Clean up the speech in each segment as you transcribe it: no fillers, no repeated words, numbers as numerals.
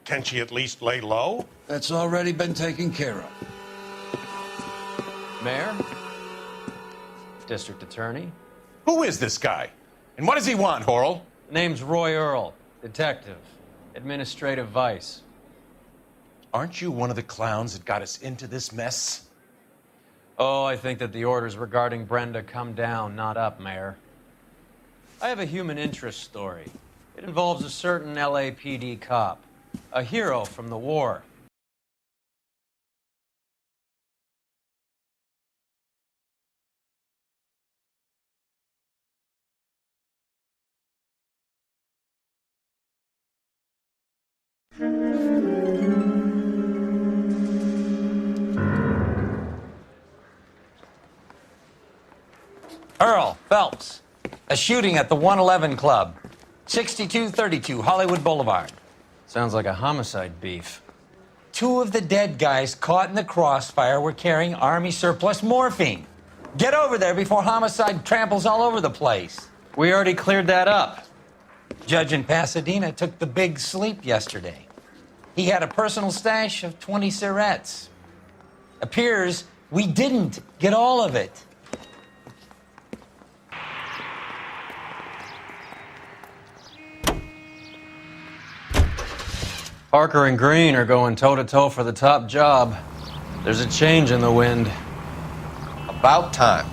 Can she at least lay low? That's already been taken care of. Mayor? District Attorney? Who is this guy? And what does he want, Horrell? Name's Roy Earl, detective, administrative vice. Aren't you one of the clowns that got us into this mess? Oh, I think that the orders regarding Brenda come down, not up, Mayor. I have a human interest story. It involves a certain LAPD cop, a hero from the war. Earl Phelps, a shooting at the 111 Club, 6232 Hollywood Boulevard. Sounds like a homicide beef. 2 of the dead guys caught in the crossfire were carrying Army surplus morphine. Get over there before homicide tramples all over the place. We already cleared that up. Judge in Pasadena took the big sleep yesterday. He had a personal stash of 20 cigarettes. Appears we didn't get all of it. Parker and Green are going toe-to-toe for the top job. There's a change in the wind. About time.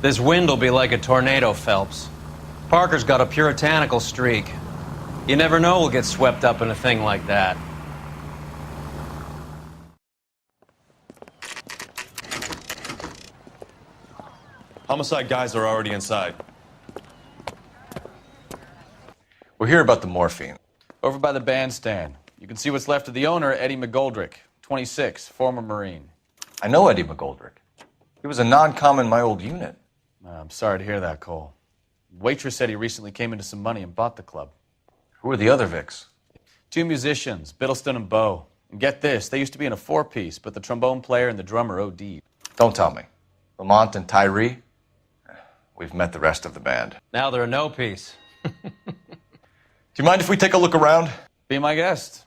This wind will be like a tornado, Phelps. Parker's got a puritanical streak. You never know we'll get swept up in a thing like that. Homicide guys are already inside. We're here about the morphine. Over by the bandstand. You can see what's left of the owner, Eddie McGoldrick, 26, former Marine. I know Eddie McGoldrick. He was a non-com in my old unit. I'm sorry to hear that, Cole. Waitress said he recently came into some money and bought the club. Who are the other Vics? 2 musicians, Biddleston and Bo. And get this, they used to be in a 4-piece, but the trombone player and the drummer OD'd. Don't tell me. Lamont and Tyree? We've met the rest of the band. Now they're a no-piece. Do you mind if we take a look around? Be my guest.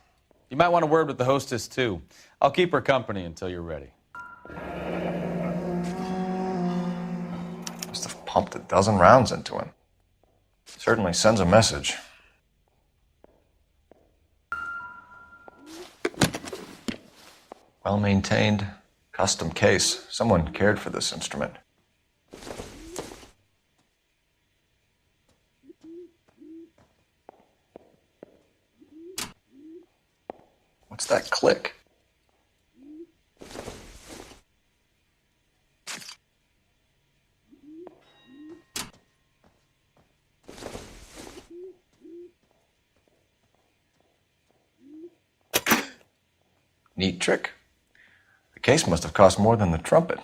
You might want a word with the hostess, too. I'll keep her company until you're ready. Must have pumped a dozen rounds into him. Certainly sends a message. Well-maintained, custom case. Someone cared for this instrument. What's that click? Neat trick. The case must have cost more than the trumpet.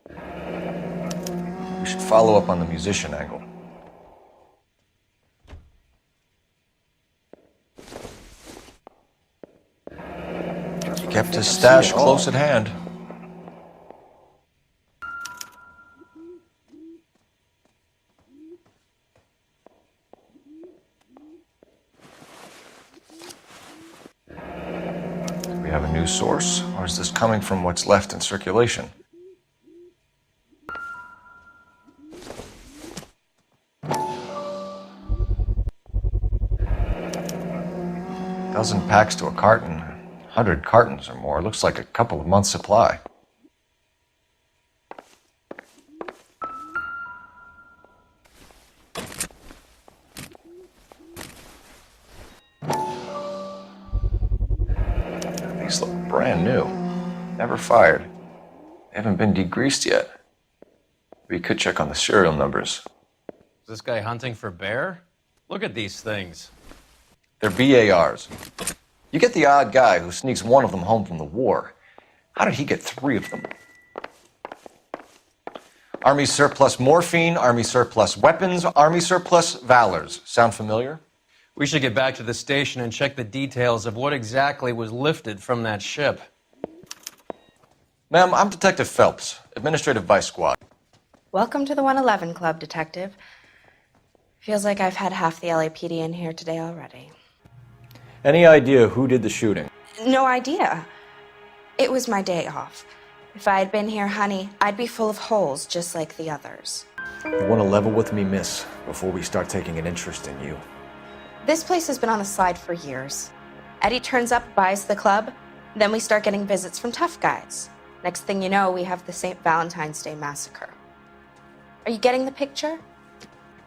We should follow up on the musician angle. He kept his stash close at hand. Do we have a new source, or is this coming from what's left in circulation? Dozen packs to a carton, 100 cartons or more. Looks like a couple of months' supply. These look brand new. Never fired. They haven't been degreased yet. We could check on the serial numbers. Is this guy hunting for bear? Look at these things. They're BARs. You get the odd guy who sneaks one of them home from the war. How did he get 3 of them? Army surplus morphine, Army surplus weapons, Army surplus valors. Sound familiar? We should get back to the station and check the details of what exactly was lifted from that ship. Ma'am, I'm Detective Phelps, Administrative Vice Squad. Welcome to the 111 Club, Detective. Feels like I've had half the LAPD in here today already. Any idea who did the shooting? No idea. It was my day off. If I had been here, honey, I'd be full of holes just like the others. You want to level with me, miss, before we start taking an interest in you. This place has been on the slide for years. Eddie turns up, buys the club, then we start getting visits from tough guys. Next thing you know, we have the St. Valentine's Day massacre. Are you getting the picture?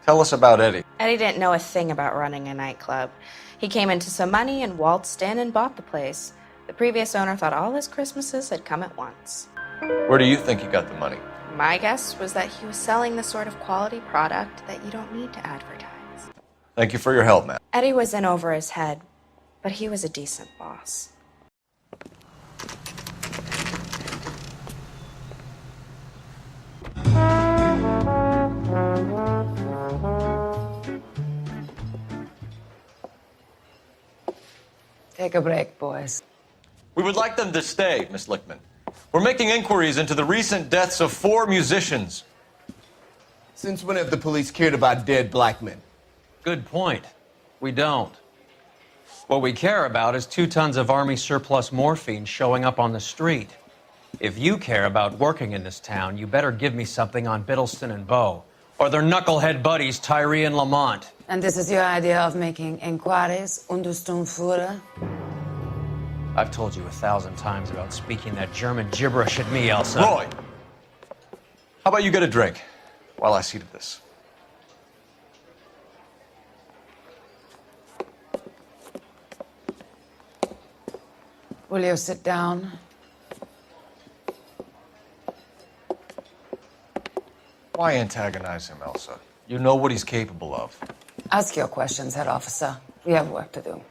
Tell us about Eddie. Eddie didn't know a thing about running a nightclub. He came into some money and waltzed in and bought the place. The previous owner thought all his Christmases had come at once. Where do you think he got the money? My guess was that he was selling the sort of quality product that you don't need to advertise. Thank you for your help, man. Eddie was in over his head, but he was a decent boss. Take a break, boys. We would like them to stay, Miss Lichtman. We're making inquiries into the recent deaths of 4 musicians. Since when have the police cared about dead black men? Good point. We don't. What we care about is 2 tons of Army surplus morphine showing up on the street. If you care about working in this town, you better give me something on Biddleston and Bow, or their knucklehead buddies Tyree and Lamont. And this is your idea of making inquiries, Untersturmführer? I've told you 1,000 times about speaking that German gibberish at me, Elsa. Roy! How about you get a drink while I see to this? Will you sit down? Why antagonize him, Elsa? You know what he's capable of. Ask your questions, head officer. We have work to do.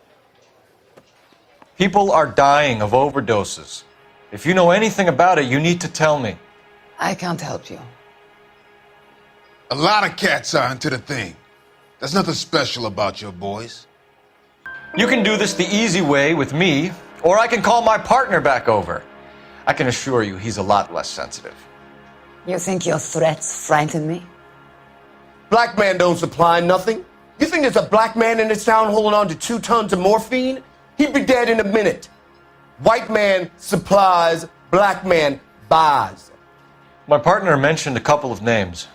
People are dying of overdoses. If you know anything about it, you need to tell me. I can't help you. A lot of cats are into the thing. There's nothing special about your boys. You can do this the easy way with me, or I can call my partner back over. I can assure you he's a lot less sensitive. You think your threats frighten me? Black man don't supply nothing. You think there's a black man in this town holding on to 2 tons of morphine? He'd be dead in a minute. White man supplies, black man buys. My partner mentioned a couple of names.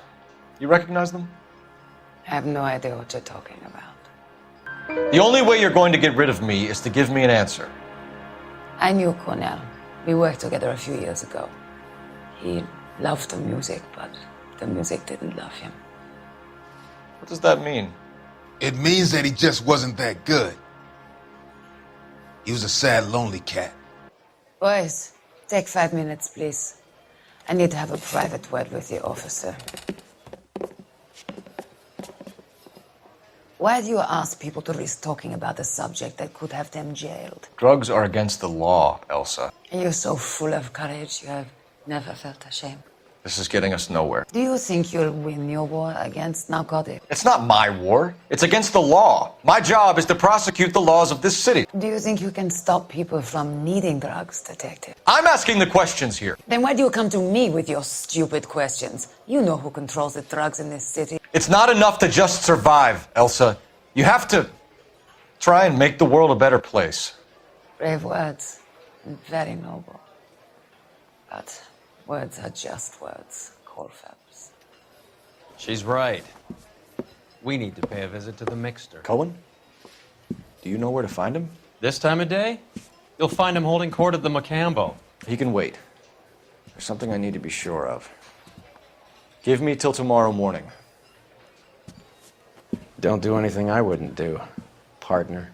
You recognize them? I have no idea what you're talking about. The only way you're going to get rid of me is to give me an answer. I knew Cornell. We worked together a few years ago. He loved the music, but the music didn't love him. What does that mean? It means that he just wasn't that good. He was a sad, lonely cat. Boys, take 5 minutes, please. I need to have a private word with the officer. Why do you ask people to risk talking about a subject that could have them jailed? Drugs are against the law, Elsa. And you're so full of courage, you have never felt ashamed. This is getting us nowhere. Do you think you'll win your war against narcotics? It's not my war. It's against the law. My job is to prosecute the laws of this city. Do you think you can stop people from needing drugs, detective? I'm asking the questions here. Then why do you come to me with your stupid questions? You know who controls the drugs in this city. It's not enough to just survive, Elsa. You have to try and make the world a better place. Brave words, and very noble. But words are just words, Colfax. She's right. We need to pay a visit to the mixer. Cohen? Do you know where to find him? This time of day, you'll find him holding court at the Macambo. He can wait. There's something I need to be sure of. Give me till tomorrow morning. Don't do anything I wouldn't do, partner.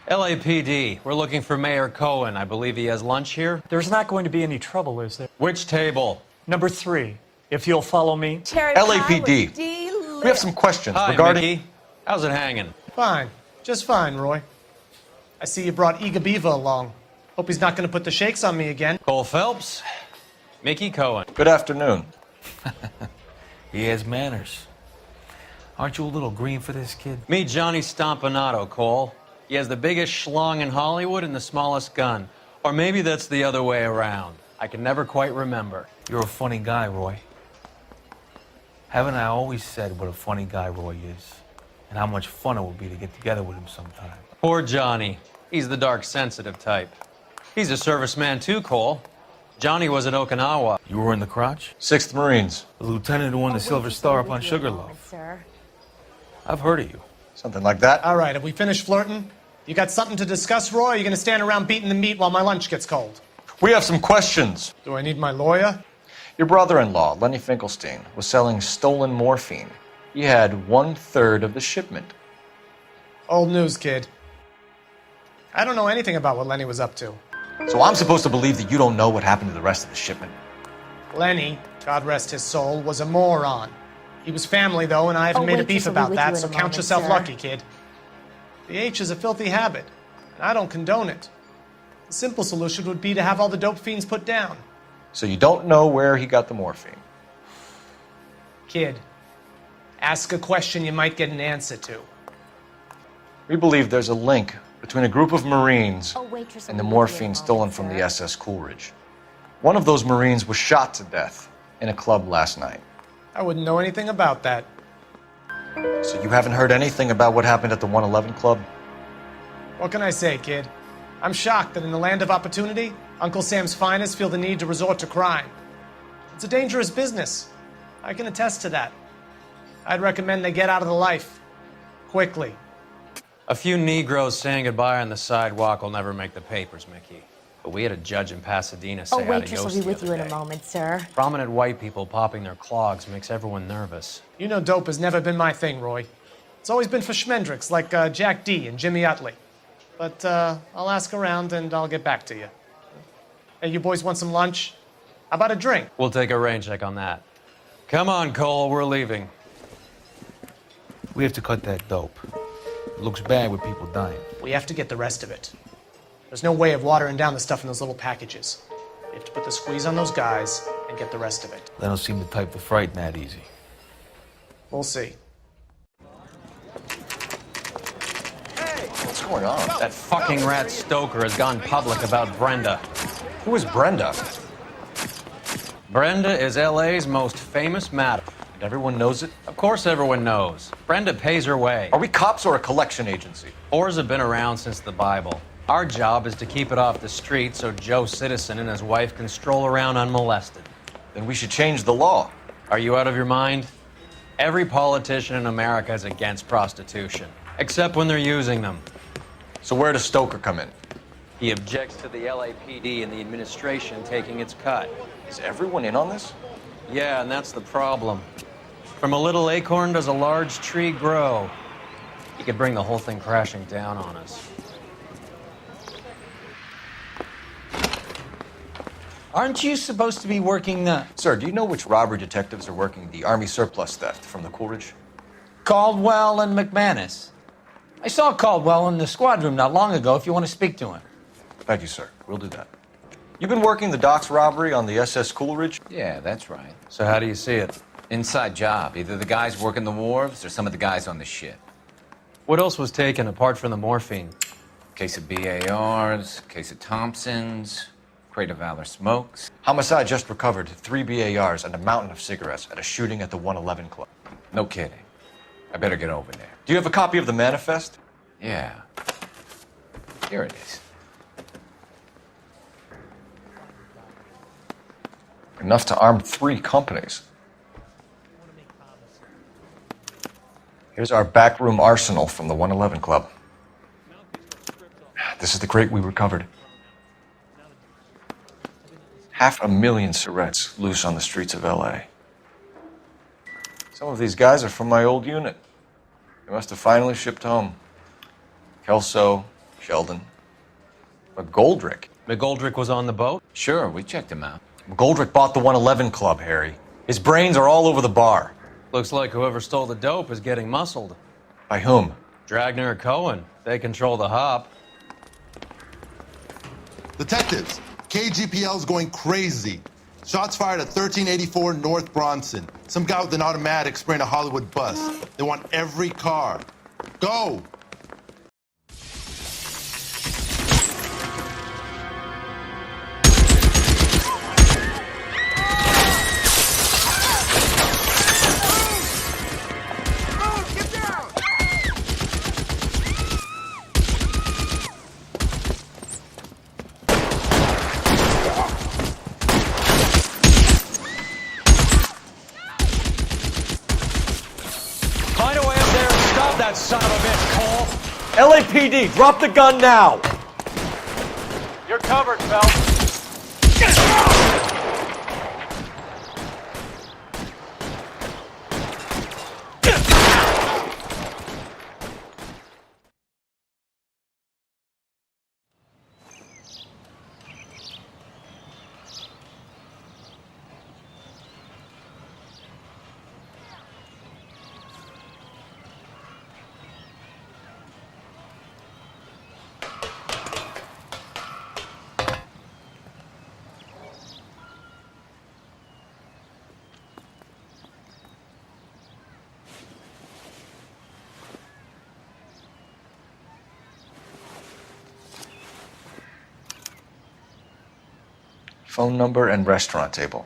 LAPD, we're looking for Mayor Cohen. I believe he has lunch here. There's not going to be any trouble, is there? Which table? Number 3, if you'll follow me. LAPD. We have some questions Hi, regarding... Mickey. How's it hanging? Fine. Just fine, Roy. I see you brought Iga Beaver along. Hope he's not going to put the shakes on me again. Cole Phelps, Mickey Cohen. Good afternoon. He has manners. Aren't you a little green for this kid? Meet Johnny Stompanato, Cole. He has the biggest schlong in Hollywood and the smallest gun. Or maybe that's the other way around. I can never quite remember. You're a funny guy, Roy. Haven't I always said what a funny guy Roy is? And how much fun it would be to get together with him sometime. Poor Johnny. He's the dark, sensitive type. He's a serviceman too, Cole. Johnny was at Okinawa. You were in the crotch? 6th Marines. The lieutenant who won the Silver Star up on Sugarloaf. I've heard of you. Something like that. All right, have we finished flirting? You got something to discuss, Roy, or are you going to stand around beating the meat while my lunch gets cold? We have some questions. Do I need my lawyer? Your brother-in-law, Lenny Finkelstein, was selling stolen morphine. He had 1/3 of the shipment. Old news, kid. I don't know anything about what Lenny was up to. So I'm supposed to believe that you don't know what happened to the rest of the shipment? Lenny, God rest his soul, was a moron. He was family, though, and I haven't made a beef about that, so count yourself lucky, kid. The H is a filthy habit, and I don't condone it. The simple solution would be to have all the dope fiends put down. So you don't know where he got the morphine? Kid, ask a question you might get an answer to. We believe there's a link between a group of Marines and the morphine stolen from the SS Coolidge. One of those Marines was shot to death in a club last night. I wouldn't know anything about that. So you haven't heard anything about what happened at the 111 Club? What can I say, kid? I'm shocked that in the land of opportunity, Uncle Sam's finest feel the need to resort to crime. It's a dangerous business. I can attest to that. I'd recommend they get out of the life. Quickly. A few Negroes saying goodbye on the sidewalk will never make the papers, Mickey. But we had a judge in Pasadena say waitress will adios be the with you other in a day. moment, sir. Prominent white people popping their clogs makes everyone nervous. You know dope has never been my thing, Roy. It's always been for schmendricks like Jack D. and Jimmy Utley. But I'll ask around and I'll get back to you. Hey, you boys want some lunch? How about a drink? We'll take a rain check on that. Come on, Cole, we're leaving. We have to cut that dope. It looks bad with people dying. We have to get the rest of it. There's no way of watering down the stuff in those little packages. We have to put the squeeze on those guys and get the rest of it. They don't seem the type to frighten that easy. We'll see. What's going on? That fucking rat Stoker has gone public about Brenda. Who is Brenda? Brenda is LA's most famous madam. And everyone knows it? Of course everyone knows. Brenda pays her way. Are we cops or a collection agency? Whores have been around since the Bible. Our job is to keep it off the street so Joe Citizen and his wife can stroll around unmolested. Then we should change the law. Are you out of your mind? Every politician in America is against prostitution, except when they're using them. So where does Stoker come in? He objects to the LAPD and the administration taking its cut. Is everyone in on this? Yeah, and that's the problem. From a little acorn does a large tree grow. He could bring the whole thing crashing down on us. Aren't you supposed to be working the... Sir, do you know which robbery detectives are working the Army surplus theft from the Coolidge? Caldwell and McManus? I saw Caldwell in the squad room not long ago if you want to speak to him. Thank you, sir. We'll do that. You've been working the docks robbery on the SS Coolidge? Yeah, that's right. So how do you see it? Inside job. Either the guys working the wharves or some of the guys on the ship. What else was taken apart from the morphine? Case of BARs, case of Thompsons, crate of Valor smokes. Homicide just recovered 3 BARs and a mountain of cigarettes at a shooting at the 111 Club. No kidding. I better get over there. Do you have a copy of the manifest? Yeah. Here it is. Enough to arm 3 companies. Here's our backroom arsenal from the 111 Club. This is the crate we recovered. 500,000 cigarettes loose on the streets of LA. Some of these guys are from my old unit. They must have finally shipped home. Kelso, Sheldon. McGoldrick. McGoldrick was on the boat? Sure, we checked him out. McGoldrick bought the 111 Club, Harry. His brains are all over the bar. Looks like whoever stole the dope is getting muscled. By whom? Dragner or Cohen. They control the hop. Detectives, KGPL's going crazy. Shots fired at 1384 North Bronson. Some guy with an automatic spraying a Hollywood bus. They want every car. Go! Find a way up there and stop that son of a bitch, Cole. LAPD, drop the gun now! You're covered, Phelps. Phone number and restaurant table.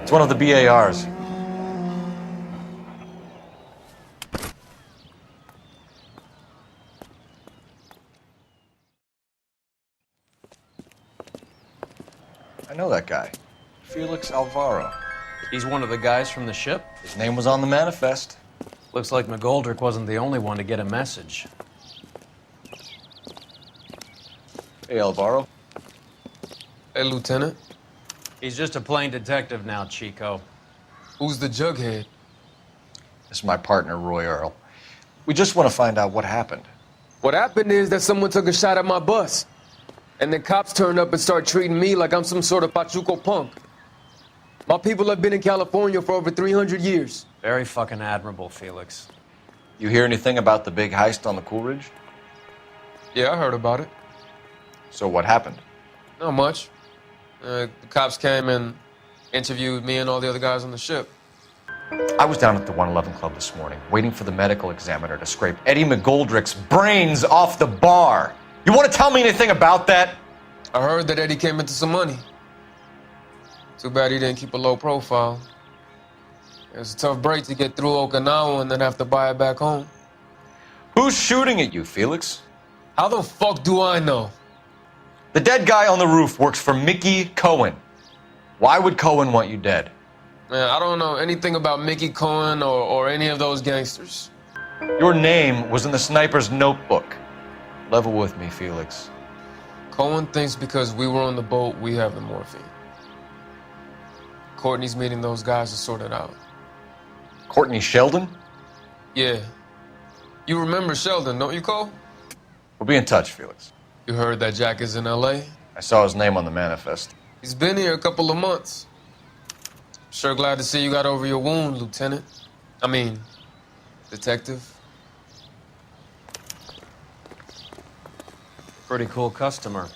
It's one of the BARs. I know that guy. Felix Alvaro. He's one of the guys from the ship? His name was on the manifest. Looks like McGoldrick wasn't the only one to get a message. Hey, Alvaro. Hey, Lieutenant. He's just a plain detective now, Chico. Who's the jughead? This is my partner, Roy Earl. We just want to find out what happened. What happened is that someone took a shot at my bus. And then cops turned up and started treating me like I'm some sort of Pachuco punk. My people have been in California for over 300 years. Very fucking admirable, Felix. You hear anything about the big heist on the Coolidge? Yeah, I heard about it. So what happened? Not much. The cops came and interviewed me and all the other guys on the ship. I was down at the 111 Club this morning, waiting for the medical examiner to scrape Eddie McGoldrick's brains off the bar. You want to tell me anything about that? I heard that Eddie came into some money. Too bad he didn't keep a low profile. It was a tough break to get through Okinawa and then have to buy it back home. Who's shooting at you, Felix? How the fuck do I know? The dead guy on the roof works for Mickey Cohen. Why would Cohen want you dead? Man, I don't know anything about Mickey Cohen or any of those gangsters. Your name was in the sniper's notebook. Level with me, Felix. Cohen thinks because we were on the boat, we have the morphine. Courtney's meeting those guys to sort it out. Courtney Sheldon? Yeah. You remember Sheldon, don't you, Cole? We'll be in touch, Felix. You heard that Jack is in L.A.? I saw his name on the manifest. He's been here a couple of months. Sure glad to see you got over your wound, Lieutenant. I mean, Detective. Pretty cool customer.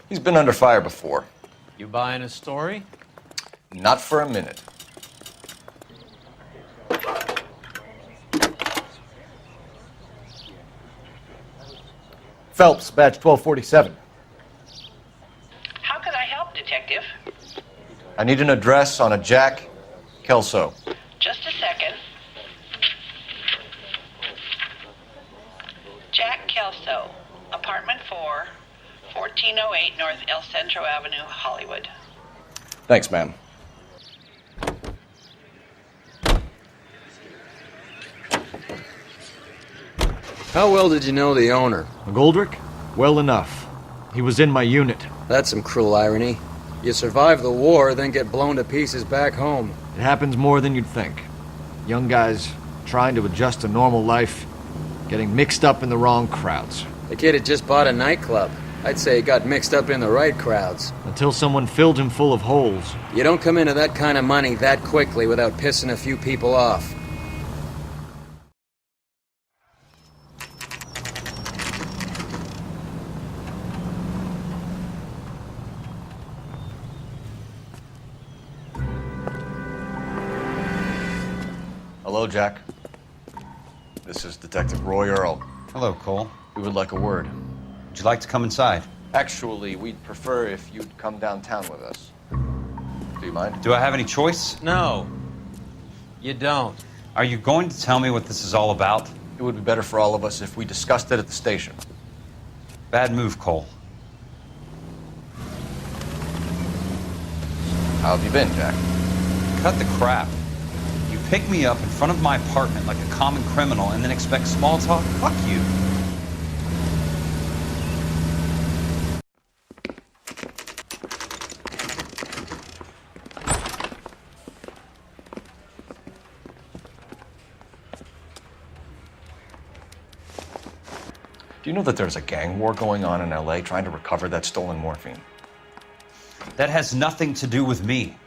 He's been under fire before. You buying his story? Not for a minute. Phelps, badge 1247. How can I help, Detective? I need an address on a Jack Kelso. Just a second. Jack Kelso, apartment 4, 1408 North El Centro Avenue, Hollywood. Thanks, ma'am. How well did you know the owner? McGoldrick? Well enough. He was in my unit. That's some cruel irony. You survive the war, then get blown to pieces back home. It happens more than you'd think. Young guys trying to adjust to normal life, getting mixed up in the wrong crowds. The kid had just bought a nightclub. I'd say he got mixed up in the right crowds. Until someone filled him full of holes. You don't come into that kind of money that quickly without pissing a few people off. Hello, Jack. This is Detective Roy Earl. Hello, Cole. We would like a word. Would you like to come inside? Actually, we'd prefer if you'd come downtown with us. Do you mind? Do I have any choice? No, you don't. Are you going to tell me what this is all about? It would be better for all of us if we discussed it at the station. Bad move, Cole. How have you been, Jack? Cut the crap. You pick me up in front of my apartment like a common criminal and then expect small talk? Fuck you. Do you know that there's a gang war going on in LA trying to recover that stolen morphine? That has nothing to do with me.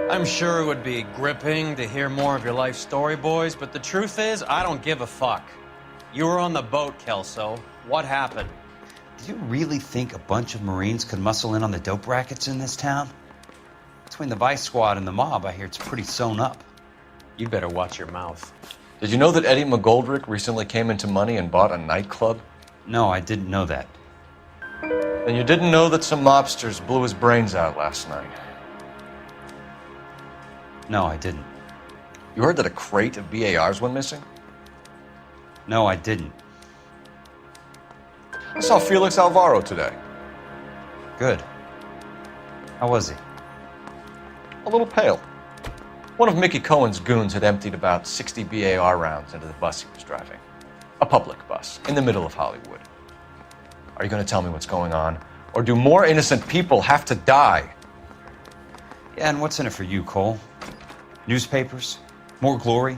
I'm sure it would be gripping to hear more of your life story, boys, but the truth is, I don't give a fuck. You were on the boat, Kelso. What happened? Do you really think a bunch of Marines could muscle in on the dope rackets in this town? Between the Vice Squad and the mob, I hear it's pretty sewn up. You better watch your mouth. Did you know that Eddie McGoldrick recently came into money and bought a nightclub? No, I didn't know that. Then you didn't know that some mobsters blew his brains out last night? No, I didn't. You heard that a crate of BARs went missing? No, I didn't. I saw Felix Alvaro today. Good. How was he? A little pale. One of Mickey Cohen's goons had emptied about 60 BAR rounds into the bus he was driving. A public bus, in the middle of Hollywood. Are you going to tell me what's going on? Or do more innocent people have to die? Yeah, and what's in it for you, Cole? Newspapers? More glory?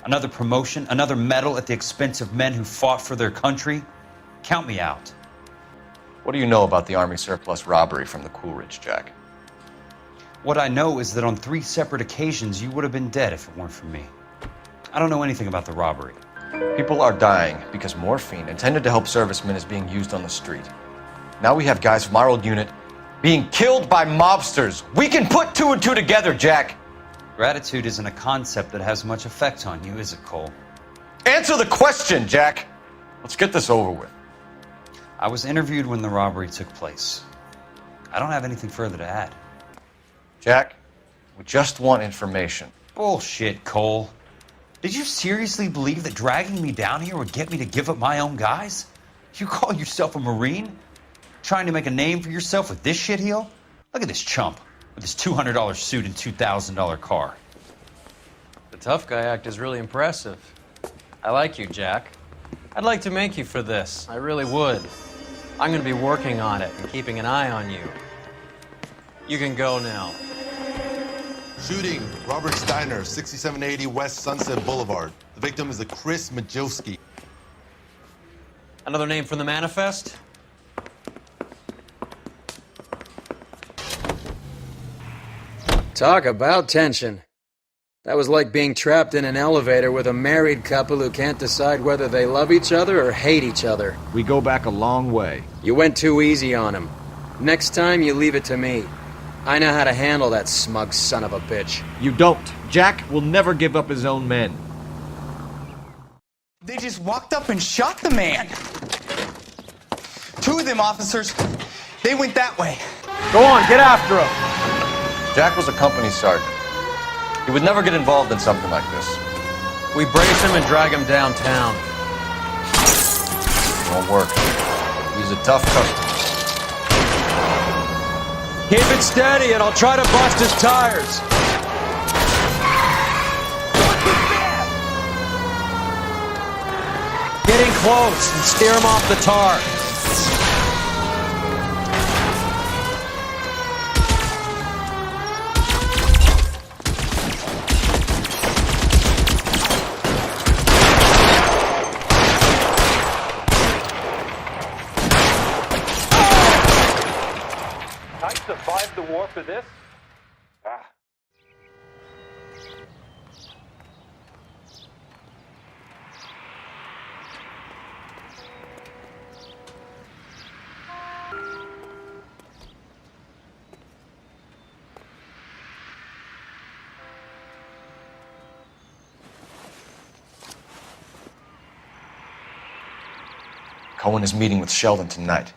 Another promotion? Another medal at the expense of men who fought for their country? Count me out. What do you know about the Army surplus robbery from the Coolidge, Jack? What I know is that on 3 separate occasions you would have been dead if it weren't for me. I don't know anything about the robbery. People are dying because morphine intended to help servicemen is being used on the street. Now we have guys from our old unit being killed by mobsters. We can put 2 and 2 together, Jack. Gratitude isn't a concept that has much effect on you, is it, Cole? Answer the question, Jack. Let's get this over with. I was interviewed when the robbery took place. I don't have anything further to add. Jack, we just want information. Bullshit, Cole. Did you seriously believe that dragging me down here would get me to give up my own guys? You call yourself a Marine? Trying to make a name for yourself with this shitheel? Look at this chump with his $200 suit and $2,000 car. The tough guy act is really impressive. I like you, Jack. I'd like to make you for this. I really would. I'm going to be working on it and keeping an eye on you. You can go now. Shooting, Robert Steiner, 6780 West Sunset Boulevard. The victim is a Chris Majowski. Another name from the manifest? Talk about tension. That was like being trapped in an elevator with a married couple who can't decide whether they love each other or hate each other. We go back a long way. You went too easy on him. Next time, you leave it to me. I know how to handle that smug son of a bitch. You don't. Jack will never give up his own men. They just walked up and shot the man. 2 of them officers, they went that way. Go on, get after him. Jack was a company sergeant. He would never get involved in something like this. We brace him and drag him downtown. Won't work. He's a tough customer. Keep it steady and I'll try to bust his tires. Getting close and steer him off the tar. I survived the war for this? Ah. Cohen is meeting with Sheldon tonight.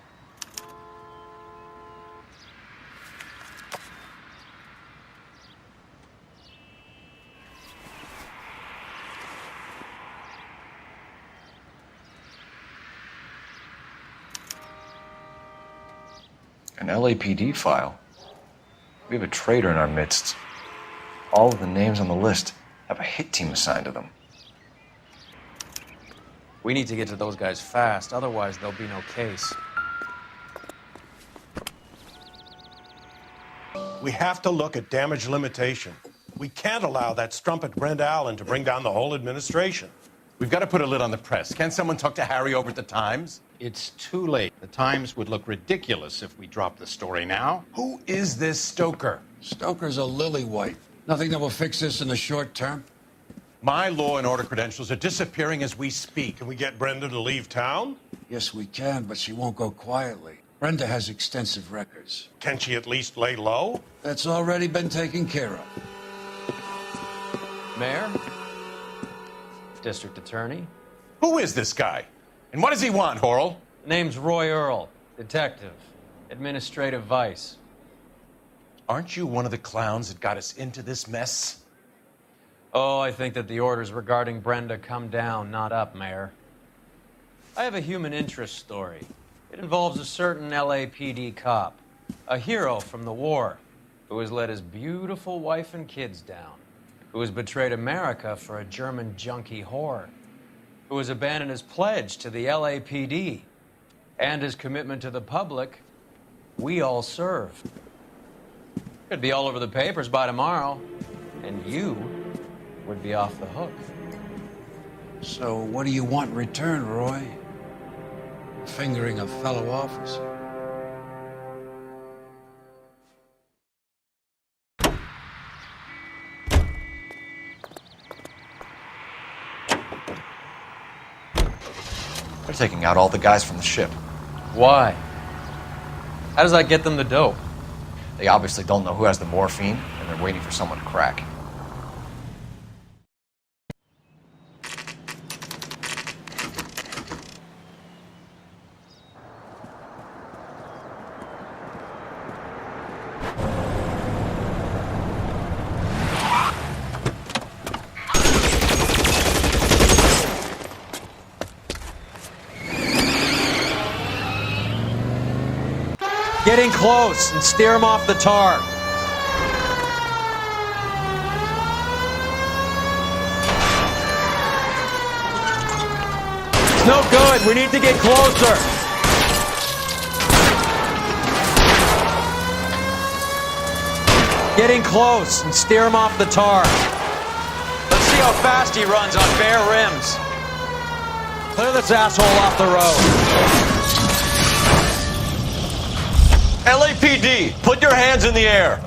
An LAPD file. We have a traitor in our midst. All of the names on the list have a hit team assigned to them. We need to get to those guys fast, otherwise there'll be no case. We have to look at damage limitation. We can't allow that strumpet Brenda Allen to bring down the whole administration. We've got to put a lid on the press. Can't someone talk to Harry over at the Times? It's too late. The Times would look ridiculous if we dropped the story now. Who is this Stoker? Stoker's a lily-white. Nothing that will fix this in the short term. My law and order credentials are disappearing as we speak. Can we get Brenda to leave town? Yes, we can, but she won't go quietly. Brenda has extensive records. Can she at least lay low? That's already been taken care of. Mayor? District Attorney? Who is this guy? And what does he want, Horrell? Name's Roy Earl, detective, administrative vice. Aren't you one of the clowns that got us into this mess? Oh, I think that the orders regarding Brenda come down, not up, Mayor. I have a human interest story. It involves a certain LAPD cop, a hero from the war, who has let his beautiful wife and kids down, who has betrayed America for a German junkie whore, who has abandoned his pledge to the LAPD and his commitment to the public. We all serve. Could be all over the papers by tomorrow, and you would be off the hook. So what do you want in return, Roy? Fingering a fellow officer? They're taking out all the guys from the ship. Why? How does that get them the dope? They obviously don't know who has the morphine, and they're waiting for someone to crack. Get in close and steer him off the tar. It's no good. We need to get closer. Get in close and steer him off the tar. Let's see how fast he runs on bare rims. Clear this asshole off the road. LAPD, put your hands in the air.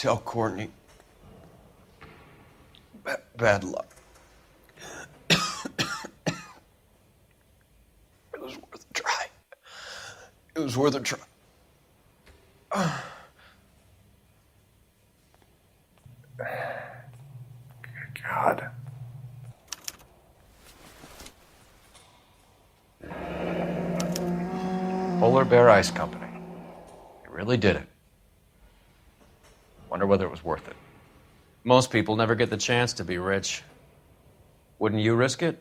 Tell Courtney. Bad luck. It was worth a try. It was worth a try. God. Polar Bear Ice Company. You really did it. Wonder whether it was worth it. Most people never get the chance to be rich. Wouldn't you risk it?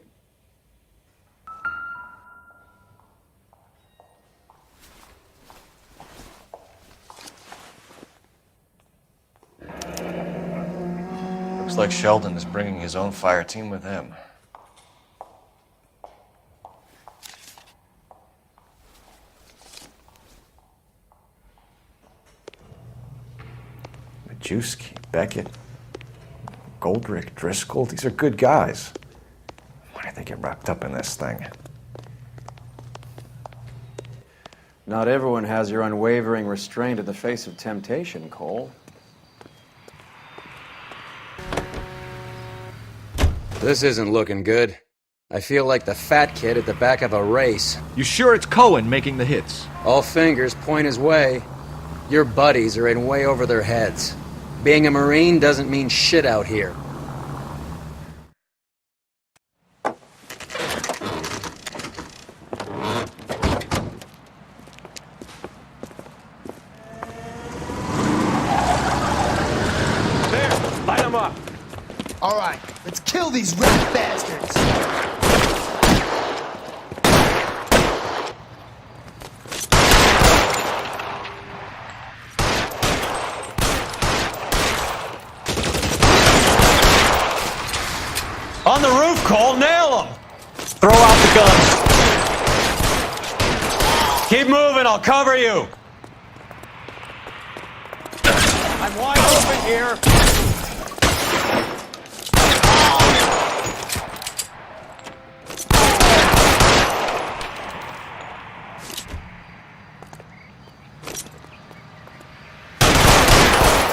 Looks like Sheldon is bringing his own fire team with him. Majewski, Beckett, Goldrick, Driscoll, these are good guys. Why did they get wrapped up in this thing? Not everyone has your unwavering restraint in the face of temptation, Cole. This isn't looking good. I feel like the fat kid at the back of a race. You sure it's Cohen making the hits? All fingers point his way. Your buddies are in way over their heads. Being a Marine doesn't mean shit out here. There, light them up. All right, let's kill these rat bastards. On the roof, Cole, nail him! Throw out the guns. Keep moving, I'll cover you. I'm wide open here.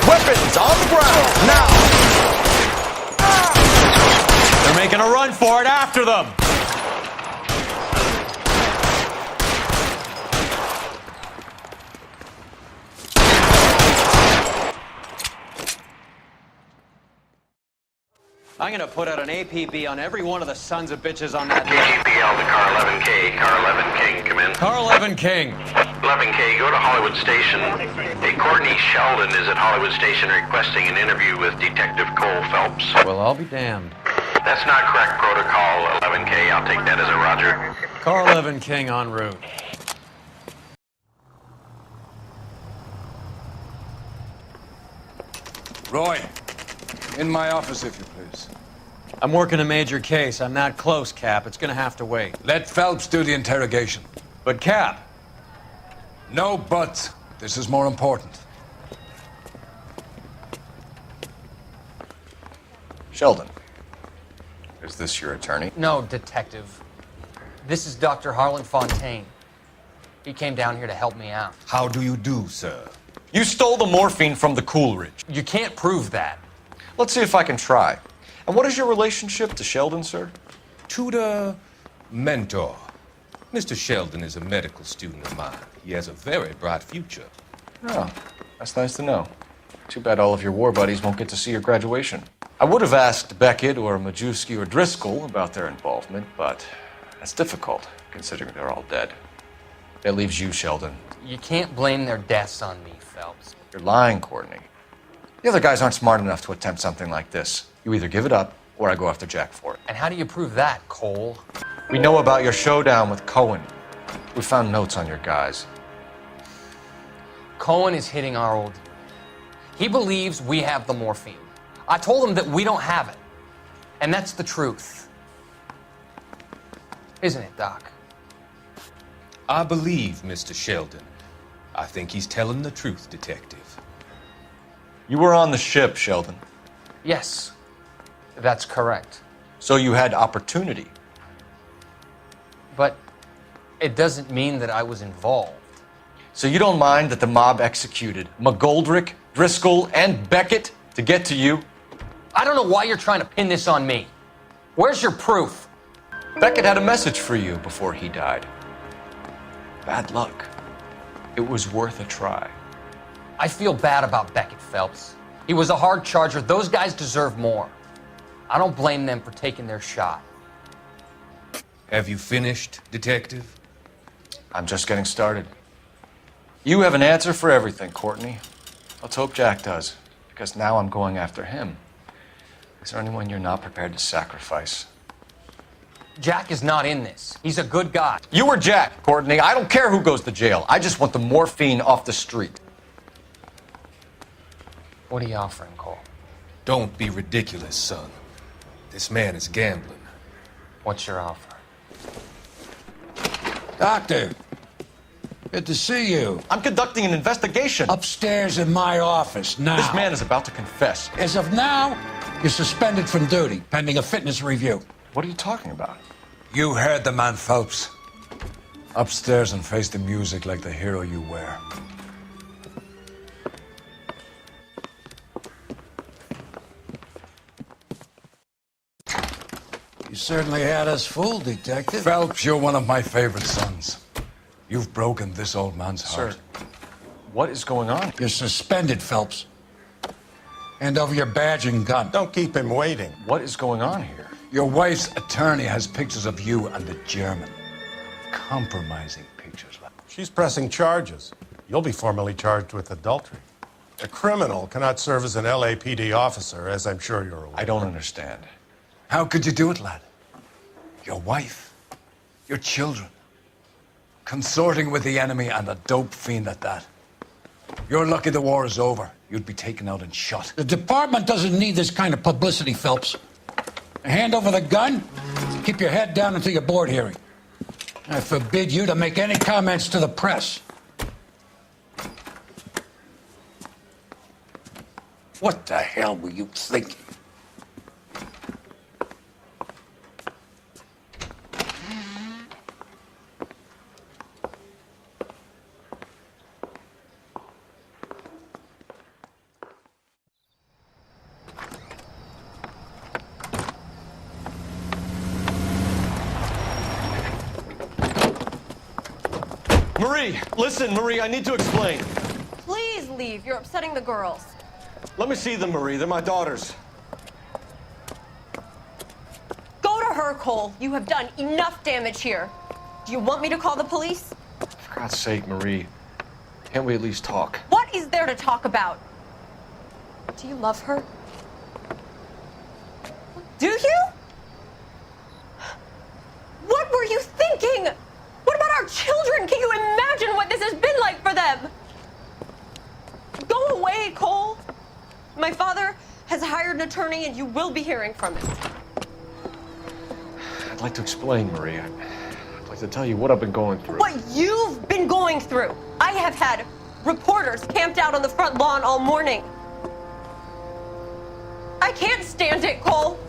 Weapons on the ground, now! They're making a run for it, after them! I'm gonna put out an APB on every one of the sons of bitches on that list. GPL to car 11K. Car 11 King, come in. Car 11 King. 11K, go to Hollywood Station. Hey, Courtney Sheldon is at Hollywood Station requesting an interview with Detective Cole Phelps. Well, I'll be damned. That's not correct protocol, 11K. I'll take that as a roger. Car 11 King en route. Roy, in my office, if you please. I'm working a major case. I'm that close, Cap. It's gonna have to wait. Let Phelps do the interrogation. But, Cap. No buts. This is more important. Sheldon, is this your attorney? No, Detective. This is Dr. Harlan Fontaine. He came down here to help me out. How do you do, sir? You stole the morphine from the Coolidge. You can't prove that. Let's see if I can try. And what is your relationship to Sheldon, sir? Tutor, mentor. Mr. Sheldon is a medical student of mine. He has a very bright future. Oh, that's nice to know. Too bad all of your war buddies won't get to see your graduation. I would have asked Beckett or Majewski or Driscoll about their involvement, but that's difficult, considering they're all dead. That leaves you, Sheldon. You can't blame their deaths on me, Phelps. You're lying, Courtney. The other guys aren't smart enough to attempt something like this. You either give it up, or I go after Jack for it. And how do you prove that, Cole? We know about your showdown with Cohen. We found notes on your guys. Cohen is hitting our old unit. He believes we have the morphine. I told him that we don't have it. And that's the truth. Isn't it, Doc? I believe Mr. Sheldon. I think he's telling the truth, Detective. You were on the ship, Sheldon. Yes, that's correct. So you had opportunity. But it doesn't mean that I was involved. So you don't mind that the mob executed McGoldrick, Driscoll, and Beckett to get to you? I don't know why you're trying to pin this on me. Where's your proof? Beckett had a message for you before he died. Bad luck. It was worth a try. I feel bad about Beckett, Phelps. He was a hard charger. Those guys deserve more. I don't blame them for taking their shot. Have you finished, Detective? I'm just getting started. You have an answer for everything, Courtney. Let's hope Jack does, because now I'm going after him. Is there anyone you're not prepared to sacrifice? Jack is not in this. He's a good guy. You or Jack, Courtney. I don't care who goes to jail. I just want the morphine off the street. What are you offering, Cole? Don't be ridiculous, son. This man is gambling. What's your offer? Doctor, good to see you. I'm conducting an investigation. Upstairs in my office, now. This man is about to confess. As of now, you're suspended from duty, pending a fitness review. What are you talking about? You heard the man, Phelps. Upstairs and face the music like the hero you were. You certainly had us fooled, Detective. Phelps, you're one of my favorite sons. You've broken this old man's heart. Sir, what is going on? You're suspended, Phelps. Hand over your badge and gun. Don't keep him waiting. What is going on here? Your wife's attorney has pictures of you and the German. Compromising pictures. She's pressing charges. You'll be formally charged with adultery. A criminal cannot serve as an LAPD officer, as I'm sure you're aware. I don't understand. How could you do it, lad? Your wife, your children, consorting with the enemy and a dope fiend at that. You're lucky the war is over. You'd be taken out and shot. The department doesn't need this kind of publicity, Phelps. Hand over the gun, keep your head down until your board hearing. I forbid you to make any comments to the press. What the hell were you thinking? Marie, listen, Marie, I need to explain. Please leave. You're upsetting the girls. Let me see them, Marie. They're my daughters. Go to her, Cole. You have done enough damage here. Do you want me to call the police? For God's sake, Marie, can't we at least talk? What is there to talk about? Do you love her? Do you? What were you thinking? What about our children? Can you imagine what this has been like for them? Go away, Cole. My father has hired an attorney and you will be hearing from him. I'd like to explain, Marie. I'd like to tell you what I've been going through. What you've been going through. I have had reporters camped out on the front lawn all morning. I can't stand it, Cole.